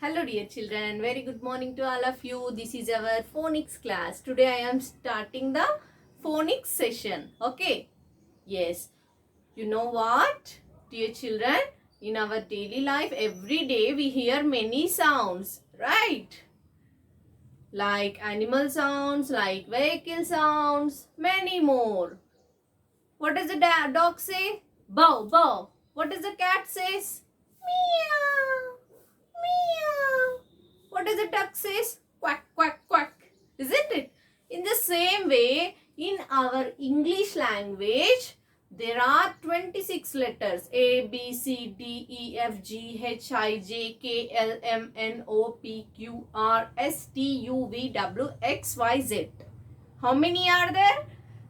Hello dear children, very good morning to all of you. This is our phonics class. Today I am starting the phonics session. Okay? Yes. You know what? Dear children, in our daily life every day we hear many sounds, right? Like animal sounds, like vehicle sounds, many more. What does the dog say? Bow, bow. What does the cat says? Meow, meow. What does the duck says? Quack, quack, quack. Isn't it? In the same way, in our English language, there are 26 letters A, B, C, D, E, F, G, H, I, J, K, L, M, N, O, P, Q, R, S, T, U, V, W, X, Y, Z. How many are there?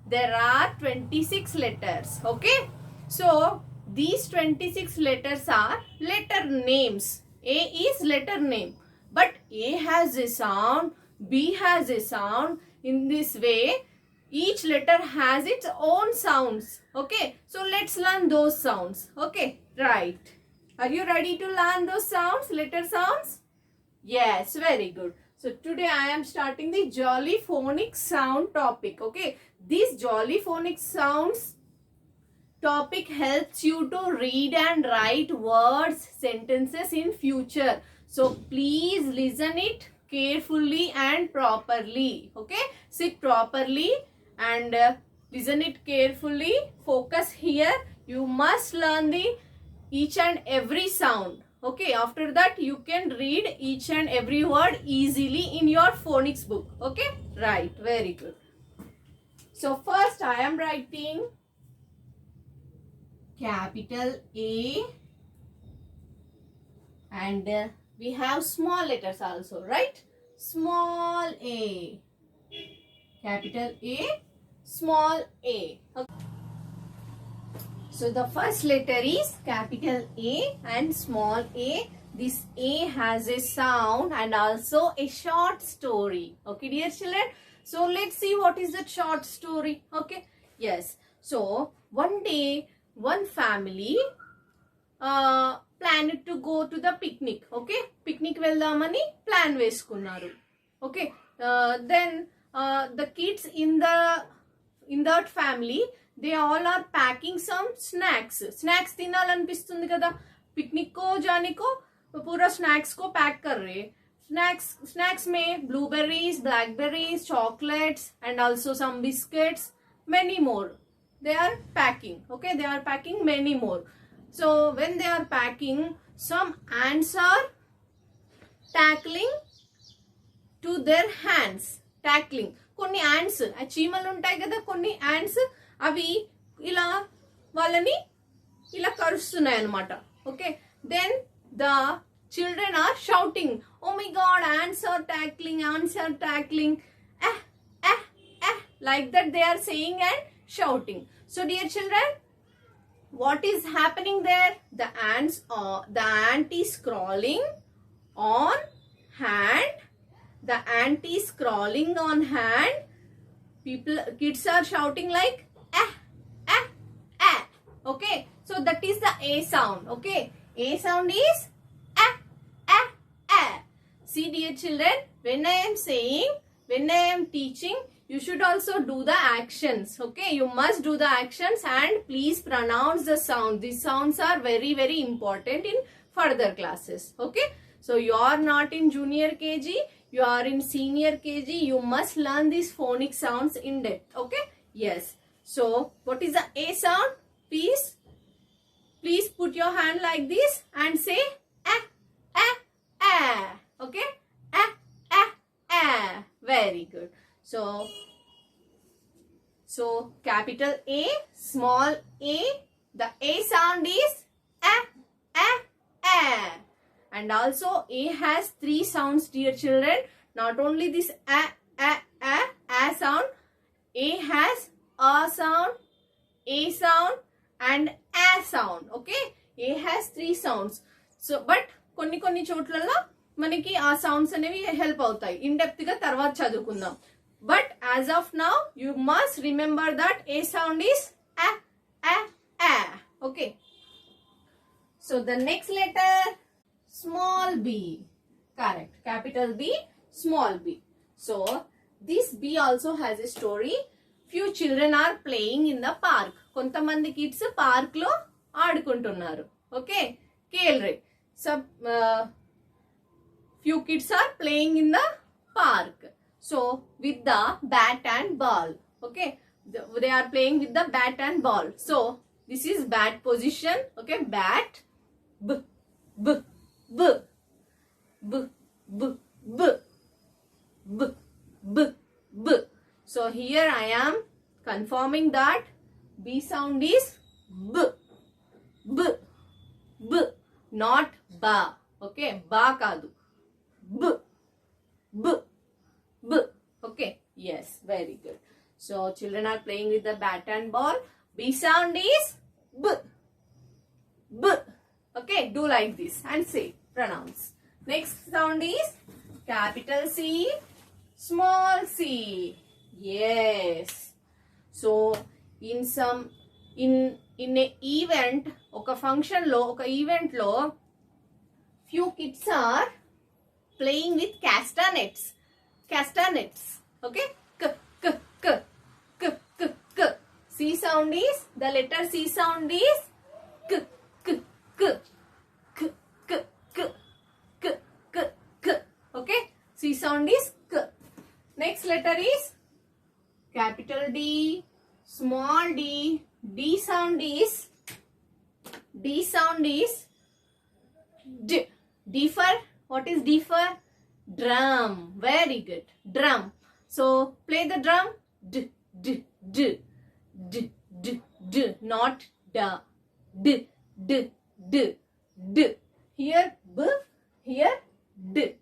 There are 26 letters. Okay. So, these 26 letters are letter names. A is letter name. But A has a sound, B has a sound. In this way, each letter has its own sounds. Okay. So, let's learn those sounds. Okay. Right. Are you ready to learn those sounds, letter sounds? Yes, very good. So today I am starting the jolly phonics sound topic. Okay, this jolly phonics sounds topic helps you to read and write words, sentences in future. So please listen it carefully and properly. Okay, sit properly and listen it carefully. Focus here. You must learn the each and every sound. Okay, after that you can read each and every word easily in your phonics book. Okay, right, very good. So first I am writing capital A and we have small letters also, right? Small a, capital A, small a. Okay. So the first letter is capital A and small a. This A has a sound and also a short story. Okay, dear children. So let's see what is the short story. Okay. Yes. So one day, one family planned to go to the picnic. Okay. Picnic veldamani plan veskunnaru. Okay. Then the kids in that family, they all are packing some snacks. Snacks తినాలనిపిస్తుంది కదా, picnic को जाने को पूरा snacks को pack कर रहे. Snacks में blueberries, blackberries, chocolates and also some biscuits, many more. They are packing. Okay, they are packing many more. So when they are packing, some ants are tackling to their hands. Tackling. కొన్ని ants, చీమలు ఉంటాయి కదా, కొన్ని ants అవి ఇలా వాళ్ళని ఇలా కరుస్తున్నాయి అన్నమాట. Okay, then the children are shouting, oh my God, ants are tackling, like that they are saying and shouting. So dear children, what is happening there? The ant is crawling on hand. The ant is crawling on hand. Kids are shouting like okay, so that is the A sound. Okay, A sound is see dear children, when I am teaching, you should also do the actions. Okay, you must do the actions and please pronounce the sound. These sounds are very very important in further classes. Okay, so you are not in junior KG, you are in senior KG. You must learn these phonic sounds in depth. Okay, yes. So what is the A sound? Please put your hand like this and say okay, very good. So capital A, small a, the A sound is and also A has three sounds, dear children. Not only this a sound, A has a sound, A sound and a sound. Okay, A has three sounds. So but కొన్ని చోట్లలో మనకి ఆ sounds అనేవి help అవుతాయి. In depth గా తర్వాత చదువుకుందాం. But as of now you must remember that A sound is okay. So the next letter small b. Correct. Capital B, small b. So this B also has a story. Few children are playing in the park. కొంతమంది kids park లో ఆడుకుంటున్నారు. Okay, కేల్రే. Few kids are playing in the park. So with the bat and ball. Okay, they are playing with the bat and ball. So this is bat position. Okay, bat. B, b, b, b, b, b, b, b, b. So here I am confirming that B sound is b, b, b, not ba. Okay, ba kadu. B, b, b. Okay, yes, very good. So children are playing with the bat and ball. B sound is b, b. Okay, do like this and say, pronounce. Next sound is capital C, small c. Yes. So in a event, oka function lo, oka event lo, few kids are playing with castanets. Castanets. Okay, k, k, k, k, k, k. C sound is, the letter C sound is k, k, k, k, k, k, k, k, k. Okay, C sound is k. Next letter is capital D, small d. D sound is D. D for, what is D for? Drum. Very good. Drum. So play the drum. D, d, d, d, d, d, not da. D, d, d, d. Here b, here d.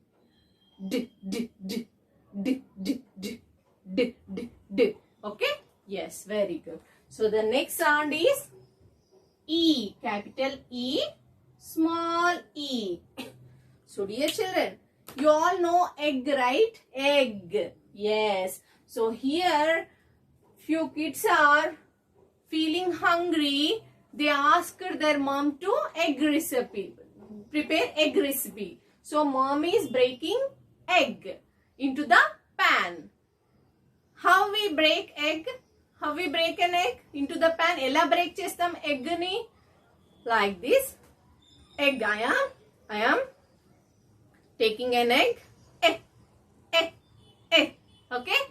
D, d, d, d, d, d, d, d, d. Okay? Yes, very good. So the next sound is E, capital E, small e. So dear children, you all know egg, right? Egg. Yes. So here few kids are feeling hungry. They asked their mom to prepare egg recipe. So mom is breaking egg into the pan. How we break egg? How we break an egg into the pan? Ela break chestam egg ni? Like this. Egg. I am taking an egg. Okay.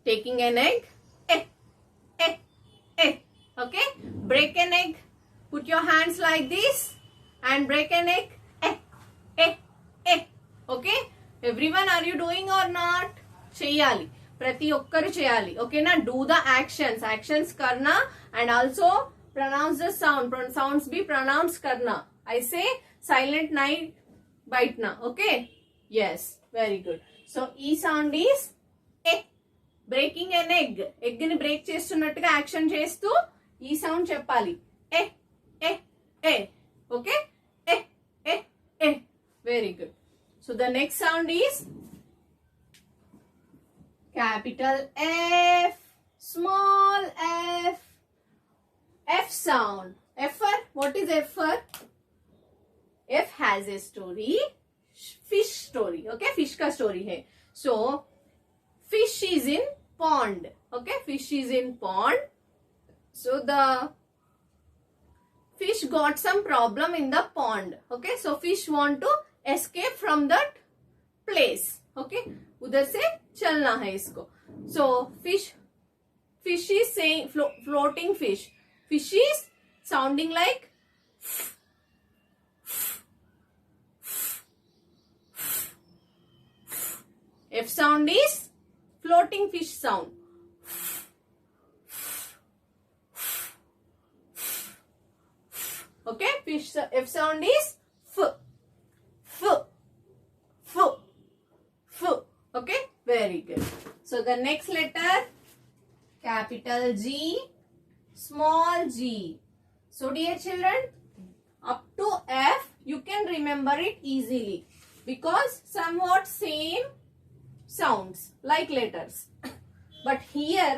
Taking an egg. Okay. Break an egg. Put your hands like this and break an egg. Okay. Everyone, are you doing or not? Cheyali. ప్రతి ఒక్కరు చేయాలి. ఓకేనా? Do the actions. Actions కర్నా and also pronounce the sound. Sounds be pronounce కర్నా. I say silent night బైట్నా. Okay, yes, very good. So ఈ sound is a. Breaking an egg. Egg ని break చేస్తున్నట్టుగా యాక్షన్ చేస్తూ ఈ సౌండ్ చెప్పాలి. A a a. Okay, a a a. Very good. So the next sound is capital F, small f. F sound. F for, what is F for? F has a story. Fish story. Okay, fish ka story hai. So fish is in pond. Okay, fish is in pond. So the fish got some problem in the pond. Okay, so fish want to escape from that place. Okay, उधर से चलना है इसको. So fish is saying floating fish. Fish is sounding like F sound is floating fish sound. Okay, fish F sound is f. Okay, very good. So the next letter, capital G, small g. So dear children, up to F you can remember it easily because somewhat same sounds like letters. But here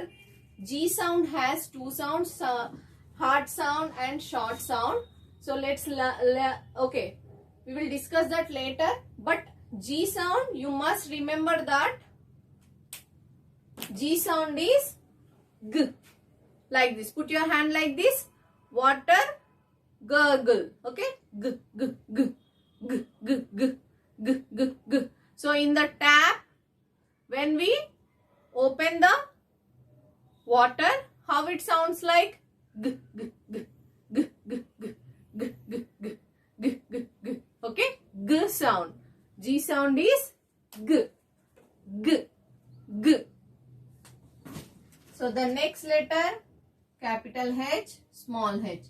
G sound has two sounds, hard sound and short sound. So let's okay, we will discuss that later. But G sound, you must remember that G sound is G. Like this. Put your hand like this. Water, gurgle. Okay? G, G, G, G, G, G, G, G, G. So in the tap, when we open the water, how it sounds like? G, G, G, G, G, G, G, G, G, G, G, G. Okay? G sound. G sound is G. G. G. So the next letter, capital H, small h.